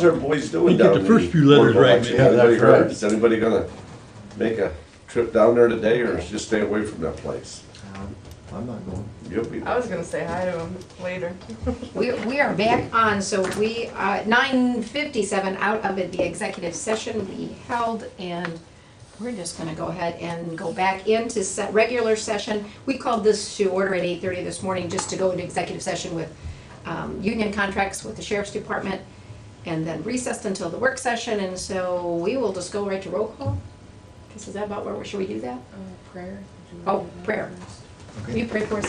our boys doing You get down the first few letters right, man. Yeah, That's heard. right. Is anybody gonna make a trip down there today, or just stay away from that place? I'm not going. You'll be. I was gonna say hi to him later. We are back on, so we, 9:57 out of the executive session we held, and we're just gonna go ahead and go back into regular session. We called this to order at 8:30 this morning, just to go into executive session with union contracts with the sheriff's department, and then recessed until the work session, and so we will just go right to roll call. Is that about where, should we do that? Prayer. Oh, prayer. Will you pray for us?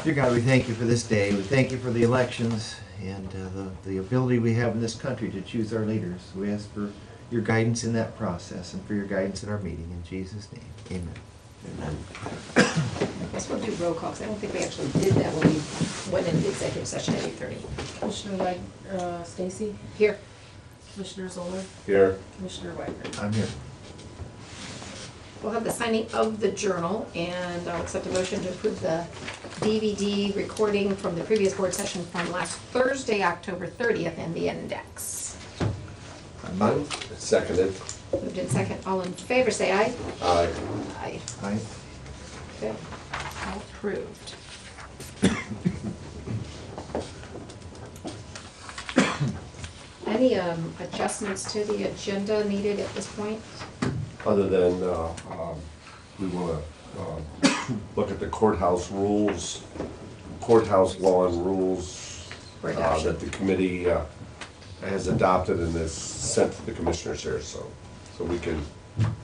Dear God, we thank you for this day. We thank you for the elections and the ability we have in this country to choose our leaders. We ask for your guidance in that process and for your guidance in our meeting. In Jesus' name, amen. I guess we'll do roll call, because I don't think we actually did that when we went into executive session at 8:30. Commissioner Stacy, Here. Commissioner Zoller, Here. Commissioner Wagner. I'm here. We'll have the signing of the journal, and I'll accept a motion to approve the DVD recording from the previous board session from last Thursday, October 30th, and the index. I'm seconded. Moved in second. All in favor, say aye. Aye. Aye. Aye. Okay. All approved. Any adjustments to the agenda needed at this point? Other than, we wanna, look at the courthouse rules, courthouse law and rules, For adoption. that the committee, has adopted and is sent to the commissioners here, so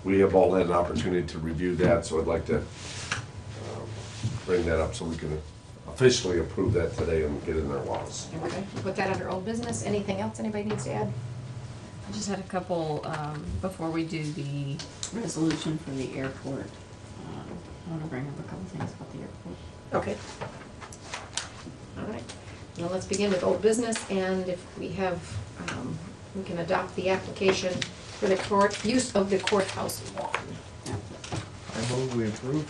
we have all had an opportunity to review that, so I'd like to, bring that up so we can officially approve that today and get it in our laws. Okay, put that under old business. Anything else anybody needs to add? I just had a couple, before we do the resolution for the airport. I want to bring up a couple things about the airport. Okay. All right. Now let's begin with old business, and if we have, we can adopt the application for the use of the courthouse lawn. I move we approve.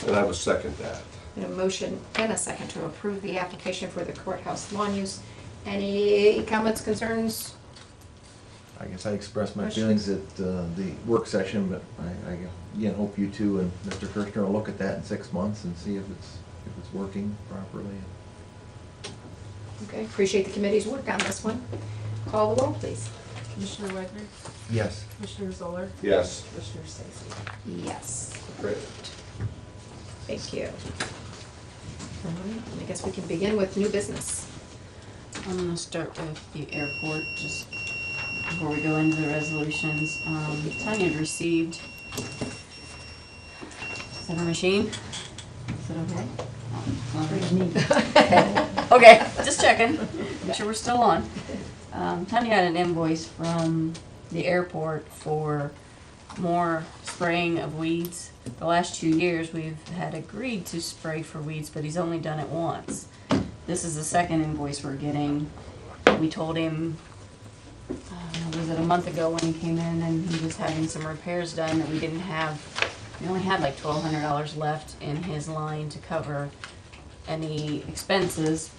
And I would second that. And a motion and a second to approve the application for the courthouse lawn use. Any comments, concerns? I guess I expressed my Questions? feelings at the work session, but I again hope you two and Mr. Kirschner will look at that in 6 months and see if it's working properly. Okay, appreciate the committee's work on this one. Call the roll, please. Commissioner Wagner, Yes. Commissioner Zoller, Yes. Commissioner Stacy. Yes, approved. Thank you. All right, I guess we can begin with new business. I'm gonna start with the airport, just before we go into the resolutions. Tanya had received, is that her machine? Is it okay? Oh, okay, just checking, make sure we're still on. Tanya had an invoice from the airport for more spraying of weeds. The last 2 years, we've had agreed to spray for weeds, but he's only done it once. This is the second invoice we're getting. We told him, was it a month ago when he came in and he was having some repairs done that we didn't have. We only had like $1,200 left in his line to cover any expenses.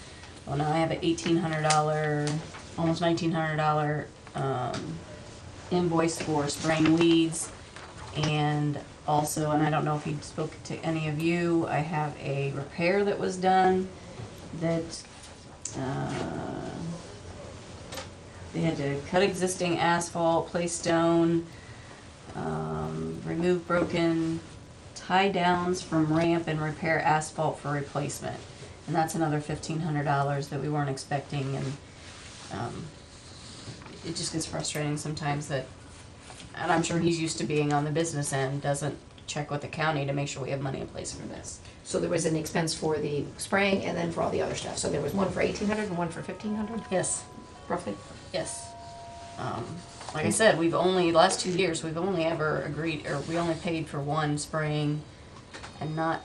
Well, now I have an $1,800, almost $1,900 invoice for spraying weeds. And also, and I don't know if he spoke to any of you, I have a repair that was done that they had to cut existing asphalt, place stone, remove broken tie downs from ramp, and repair asphalt for replacement. And that's another $1,500 that we weren't expecting, and it just gets frustrating sometimes that, and I'm sure he's used to being on the business end, doesn't check with the county to make sure we have money in place for this. So there was an expense for the spraying and then for all the other stuff. So there was one for $1,800 and one for $1,500, Yes. roughly? Yes. Like I said, last 2 years, we've only ever agreed, or we only paid for one spraying and not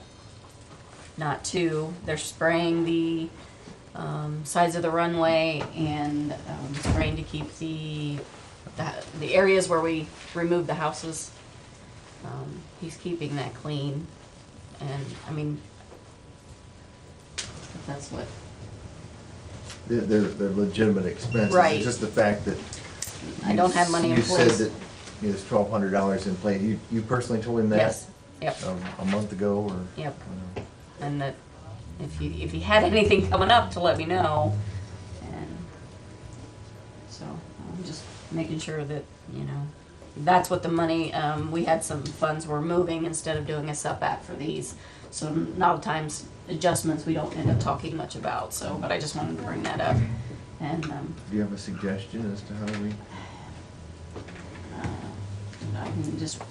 two. They're spraying the sides of the runway and spraying to keep the areas where we removed the houses. He's keeping that clean, and I mean, if that's what they're legitimate expenses. Right. It's just the fact that. I don't have money in You place. said that there's $1,200 in play. You personally told him that? Yes, yep, A month ago or? yep. And that if he had anything coming up, to let me know. And so I'm just making sure that, that's what the money, we had some funds we're moving instead of doing a setback for these. So a lot of times adjustments we don't end up talking much about, so, but I just wanted to bring that up. And, Do you have a suggestion as to how we? I can just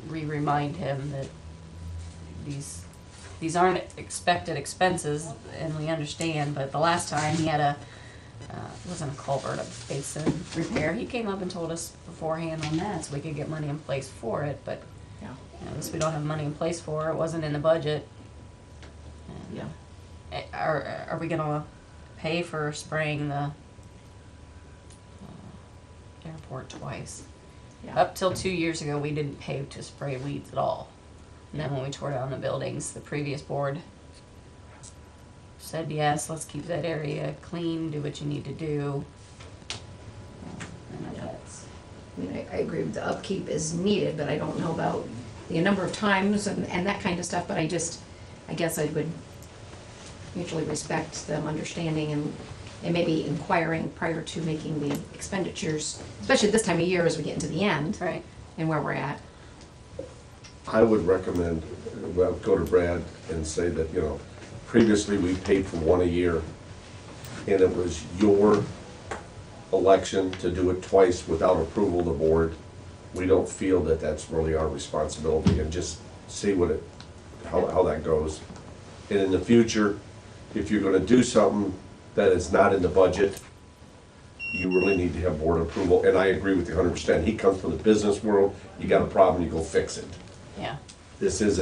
remind him that these aren't expected expenses, and we understand, but the last time he had it wasn't a culvert, a basin repair, he came up and told us beforehand on that, so we could get money in place for it, but, Yeah. This we don't have money in place for, it wasn't in the budget. And, Yeah. Are we gonna pay for spraying the airport twice? Yeah. Up till 2 years ago, we didn't pay to spray weeds at all. And then when we tore down the buildings, the previous board said, yes, let's keep that area clean, do what you need to do. And that's, I mean, I agree with the upkeep is needed, but I don't know about the number of times and that kind of stuff, but I guess I would mutually respect them understanding and maybe inquiring prior to making the expenditures, especially this time of year as we get into the end right, and where we're at. I would recommend, well, go to Brad and say that, previously we paid for one a year, and it was your election to do it twice without approval of the board. We don't feel that that's really our responsibility, and just see how that goes. And in the future, if you're gonna do something that is not in the budget, you really need to have board approval, and I agree with you 100%. He comes from the business world, you got a problem, you go fix it. yeah, This is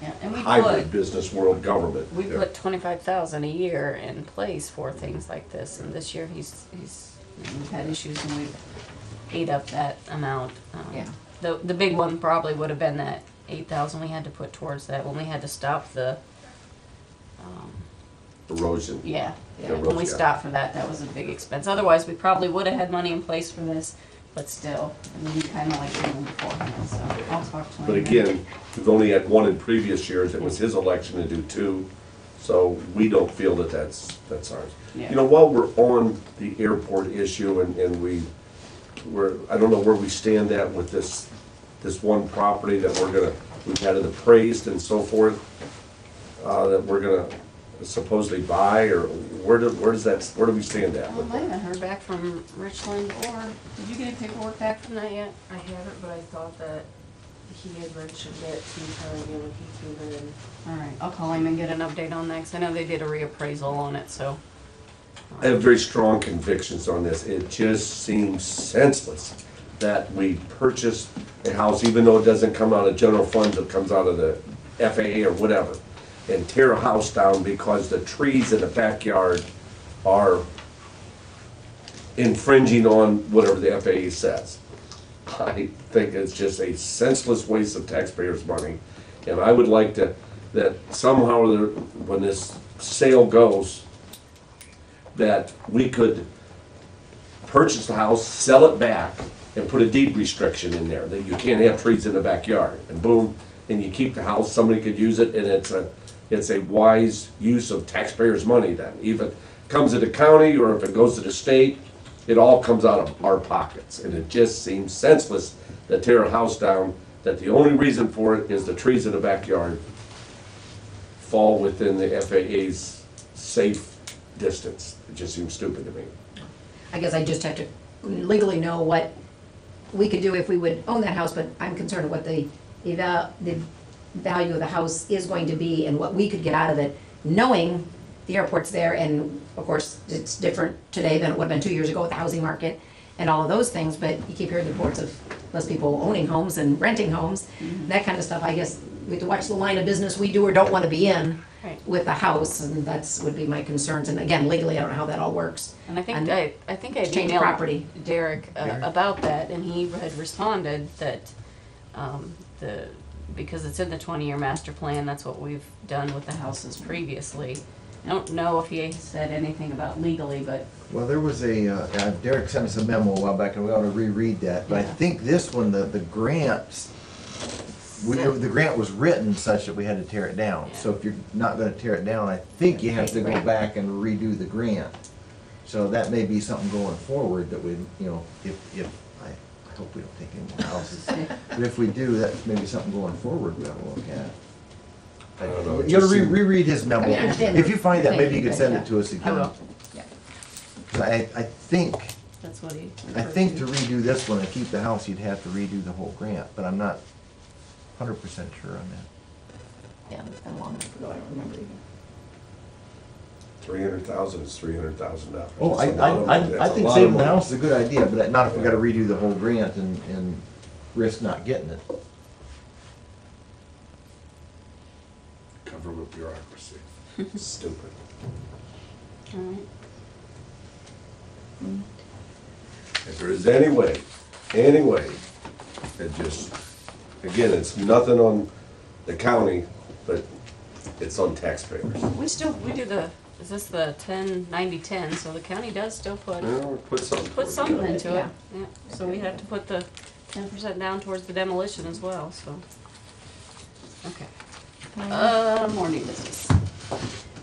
yeah, and we hybrid put, business world government. we put 25,000 a year in place for things like this, and this year we've had issues and we've ate up that amount. Yeah. The big one probably would have been that 8,000 we had to put towards that when we had to stop the, Erosion. yeah, Yeah, when we yeah. stopped for that, that was a big expense. Otherwise, we probably would have had money in place for this, but still, we kind of like doing beforehand, so I'll talk to him. But again, we've only had one in previous years, it was his election to do two, so we don't feel that that's ours. Yeah. While we're on the airport issue and I don't know where we stand at with this one property that we've had it appraised and so forth, that we're gonna supposedly buy, or where do we stand at with I that? haven't heard back from Richland, or did you get any paperwork back from that yet? I haven't, but I thought that he had mentioned it to Tanya when he came in. All right, I'll call him and get an update on that, because I know they did a reappraisal on it, so. I have very strong convictions on this. It just seems senseless that we purchase a house, even though it doesn't come out of general funds, it comes out of the FAA or whatever, and tear a house down because the trees in the backyard are infringing on whatever the FAA says. I think it's just a senseless waste of taxpayers' money. And I would like that somehow, when this sale goes, that we could purchase the house, sell it back, and put a deed restriction in there, that you can't have trees in the backyard, and boom, and you keep the house, somebody could use it, and it's a wise use of taxpayers' money then. Even if it comes to the county, or if it goes to the state, it all comes out of our pockets, and it just seems senseless to tear a house down, that the only reason for it is the trees in the backyard fall within the FAA's safe distance. It just seems stupid to me. I guess I just have to legally know what we could do if we would own that house, but I'm concerned what the value of the house is going to be and what we could get out of it, knowing the airport's there, and of course, it's different today than it would have been 2 years ago with the housing market and all of those things, but you keep hearing reports of less people owning homes and renting homes, that kind of stuff. I guess we have to watch the line of business we do or don't want to be in Right. with the house, and that's would be my concerns. And again, legally, I don't know how that all works. And I think And I think I change emailed property. Derek Derek. about that, and he had responded that because it's in the 20-year master plan, that's what we've done with the houses previously. I don't know if he said anything about legally, but Well, there was Derek sent us a memo a while back, and we ought to reread that, but I Yeah. think this one, the grants, the grant was written such that we had to tear it down. So if you're not gonna tear it down, I think you have to go back and redo the grant. So that may be something going forward that we, I hope we don't take any more houses. But if we do, that's maybe something going forward we ought to look at. I don't know, it You gotta just seemed- reread his memo. I understand. If you find that, maybe you could Thank send you, it to us I again. will. 'Cause I think, That's what he. I think to redo this one and keep the house, you'd have to redo the whole grant, but I'm not 100% sure on that. Yeah, it's been long enough ago, I don't remember even. 300,000 is $300,000. Oh, I think saving the house is a good idea, but not if we gotta redo the whole grant and risk not getting it. Government bureaucracy. Stupid. All right. If there is any way, it just, again, it's nothing on the county, but it's on taxpayers. We do the, is this the 10/90/10, so the county does still put Put something. put something into it. Yeah. Yeah, so we have to put the 10% down towards the demolition as well, so. Okay. More new business.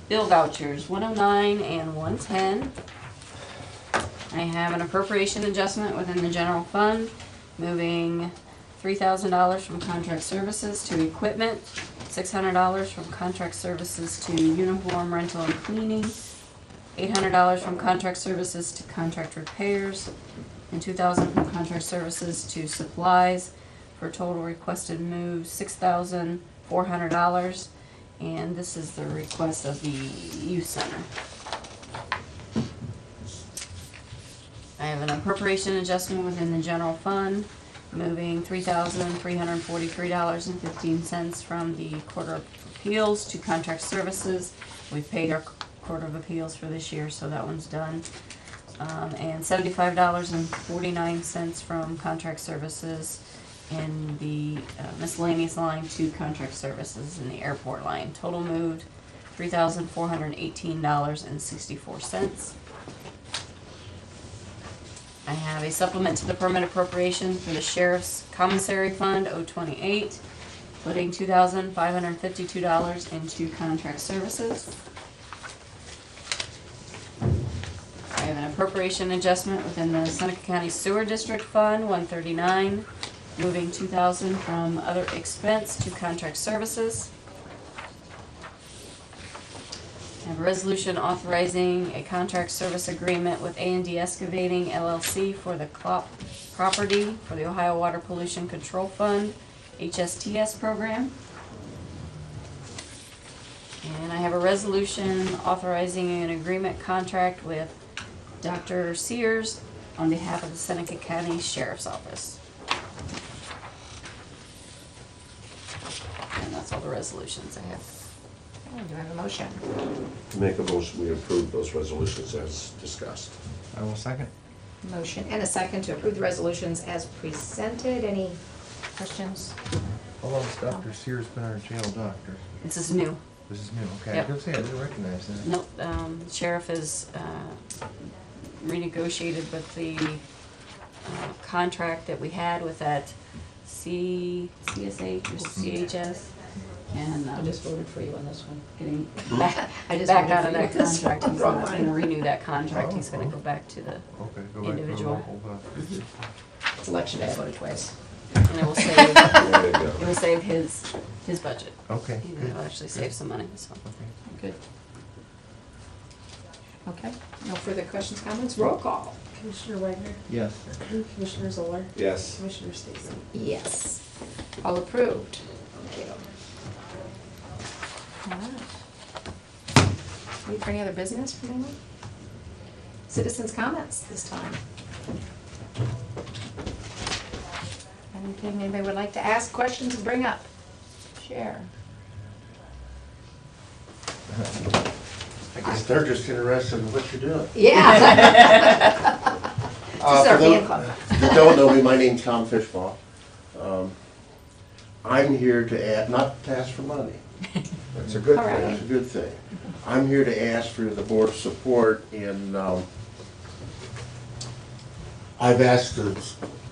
Bill vouchers, 109 and 110. I have an appropriation adjustment within the general fund, moving $3,000 from contract services to equipment, $600 from contract services to uniform rental and cleaning, $800 from contract services to contract repairs, and $2,000 from contract services to supplies, for a total requested move $6,400. And this is the request of the youth center. I have an appropriation adjustment within the general fund, moving $3,343.15 from the Court of Appeals to contract services. We've paid our Court of Appeals for this year, so that one's done. And $75.49 from contract services in the miscellaneous line to contract services in the airport line. Total moved $3,418.64. I have a supplement to the permanent appropriation for the sheriff's commissary fund, 028, putting $2,552 into contract services. I have an appropriation adjustment within the Seneca County Sewer District Fund, 139, moving $2,000 from other expense to contract services. I have a resolution authorizing a contract service agreement with A&D Excavating LLC for the Klopp property for the Ohio Water Pollution Control Fund, HSTS program. And I have a resolution authorizing an agreement contract with Dr. Sears on behalf of the Seneca County Sheriff's Office. And that's all the resolutions I have. Okay, do I have a motion? Make a motion, we approve those resolutions as discussed. I will second. Motion and a second to approve the resolutions as presented. Any questions? How long has Dr. Sears been our jail doctor? This is new. This is new, okay. I Yep. was gonna say, I didn't recognize that. Nope, sheriff is renegotiated with the contract that we had with that CSH or CHS. And I just voted for you on this one. getting I just back voted out for of you that on this contract. one. He's Wrong not gonna line. renew that contract. He's gonna go back to the, Okay, go back to Individual. local, It's election day, I voted twice. and it will save, There you it go. will save his budget. Okay, You know, good. it'll actually save some money, so, Okay. good. Okay, no further questions, comments? Roll call. Commissioner Wagner, Yes. Commissioner Zoller, Yes. Commissioner Stacy. Yes. All approved. Thank you. All right. Need for any other business from anyone? Citizens' comments this time. Anything anybody would like to ask, questions, and bring up? Share. I guess they're just interested in what you're doing. Yeah. This is our For those fan club. that don't know me, my name's Tom Fishbaugh. I'm here to add, not to ask for money, That's a good All right. thing. That's a good thing. I'm here to ask for the board's support in, I've asked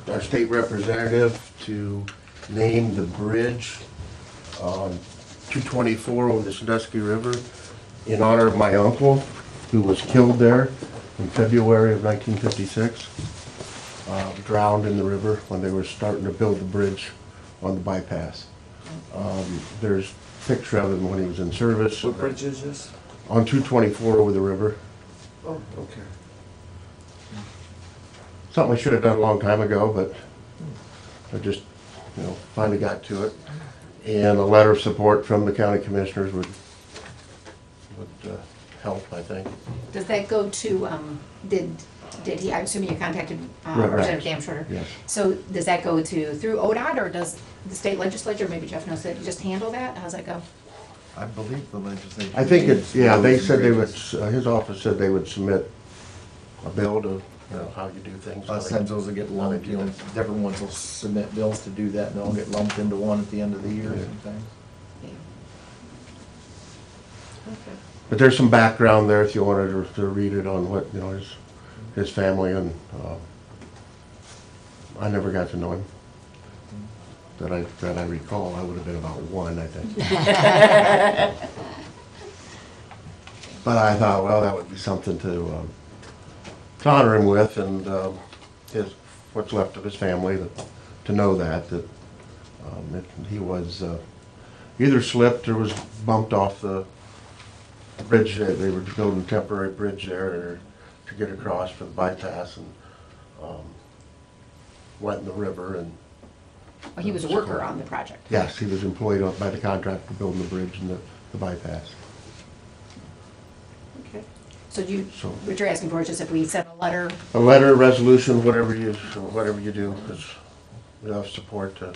our state representative to name the bridge on 224 over the Sandusky River in honor of my uncle, who was killed there in February of 1956, drowned in the river when they were starting to build the bridge on the bypass. There's a picture of him when he was in service. What bridge is this? On 224 over the river. Oh, okay. Something I should have done a long time ago, but I just, finally got to it. And a letter of support from the county commissioners would help, I think. Does that go to, did he, I'm assuming you contacted Right. Representative Dan Schroeder? Yes. So does that go through ODOT, or does the state legislature, maybe Jeff knows, that just handle that? How's that go? I believe the legislature. I think it's, yeah, they said they would, Bridges. his office said they would submit a bill to, how you do things. A lot of times those will get lumped, different ones will submit bills to do that, and they'll get lumped into one at the end of the year Yeah. sometimes. Okay. But there's some background there if you wanted to read it on what, his family and, I never got to know him. That I recall, I would have been about 1, I think. But I thought, well, that would be something to honor him with, and what's left of his family, to know that he was either slipped or was bumped off the bridge. They were building a temporary bridge there to get across for the bypass, and went in the river. And Well, he was a worker on the project. yes, he was employed by the contractor building the bridge and the bypass. Okay. So So- what you're asking for is just if we send a letter, A letter, resolution, whatever you do, is enough support to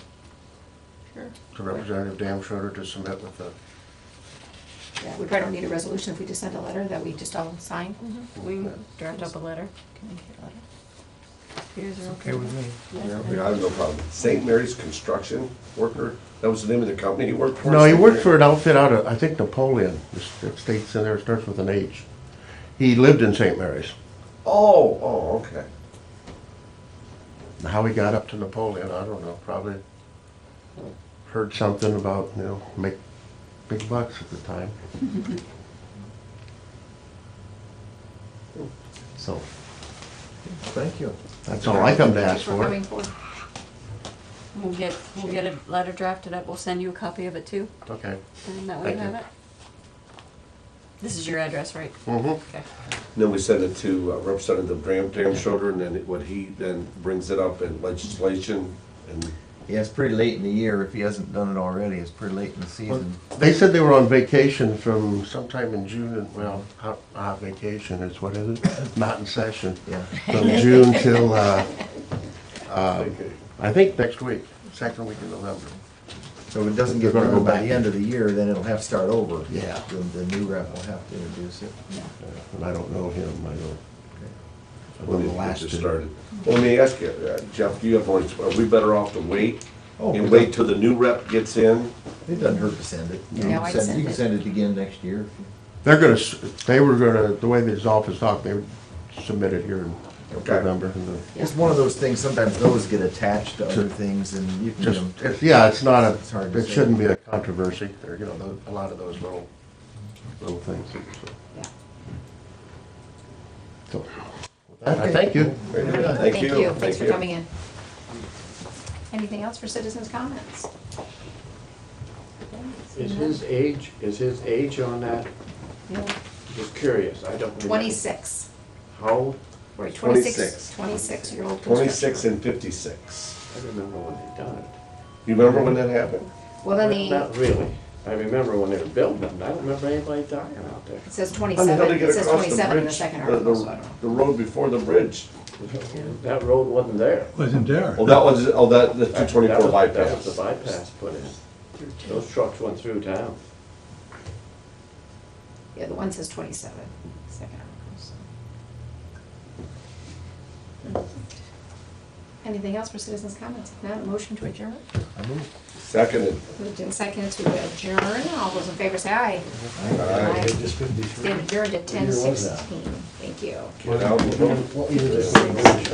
Representative Dan Schroeder to submit with the. yeah, we probably don't need a resolution if we just send a letter that we just all sign. We can draft up a letter. Peter's are okay with me. Yeah, I have no problem. St. Mary's Construction Worker, that was the name of the company he worked for? No, he St. worked Mary? for an outfit out of, I think, Napoleon. It states in there, it starts with an H. He lived in St. Mary's. Oh, okay. How he got up to Napoleon, I don't know, probably heard something about, make big bucks at the time. So, Thank you. that's all I come to ask Thanks for. coming forward. We'll get a letter drafted up. We'll send you a copy of it too, Okay. and that way you Thank have you. it. This is your address, right? Mm-hmm. Okay. Then we send it to Representative Dan Schroeder, and then what he then brings it up in legislation, and Yeah, it's pretty late in the year, if he hasn't done it already, it's pretty late in the season. They said they were on vacation from sometime in June, and, well, vacation is, what is it? Not in session. Yeah. From June till, I think next week, second week in November. So if it doesn't get They're gonna done go by back. the end of the year, then it'll have to start over. Yeah. The new rep will have to introduce it. And I don't know him, I don't. when the it last just two. started. Well, let me ask you, Jeff, do you have more, are we better off to wait Oh, and wait till the new rep gets in? It doesn't hurt to send it. You Yeah, can I'd send- send You can it. send it again next year. They were gonna, the way this office talked, they would submit it here in Okay. November. It's one of those things, sometimes those get attached to other things and you can get Just, them. it's not It's hard a, to it say. shouldn't be a controversy, or, a lot of those little things. Yeah. So, with that, I thank you. Very good. Thank you, thanks for coming in. Anything else for citizens' comments? Is his age on that? Just curious, I don't remember. 26, How old? right, 26. 26-year-old. 26 and 56. I remember when they done it. You remember when that happened? Well, then Not really. I remember when they were building them, I don't remember anybody dying out there. it says How the hell 27, they get it says across 27 in the bridge, second article, so I don't know. The road before the bridge. That road wasn't there. Wasn't there. Oh, that was, the That 224 was bypass. the bypass put in. Those trucks went through town. Yeah, the one says 27, second article, so. Anything else for citizens' comments? If not, a motion to adjourn? Seconded. Moved and seconded to adjourn. All those in favor say aye. Aye. Just 53. Stand adjourned at What year was that? 10:16. Thank you. Get out. What year is it?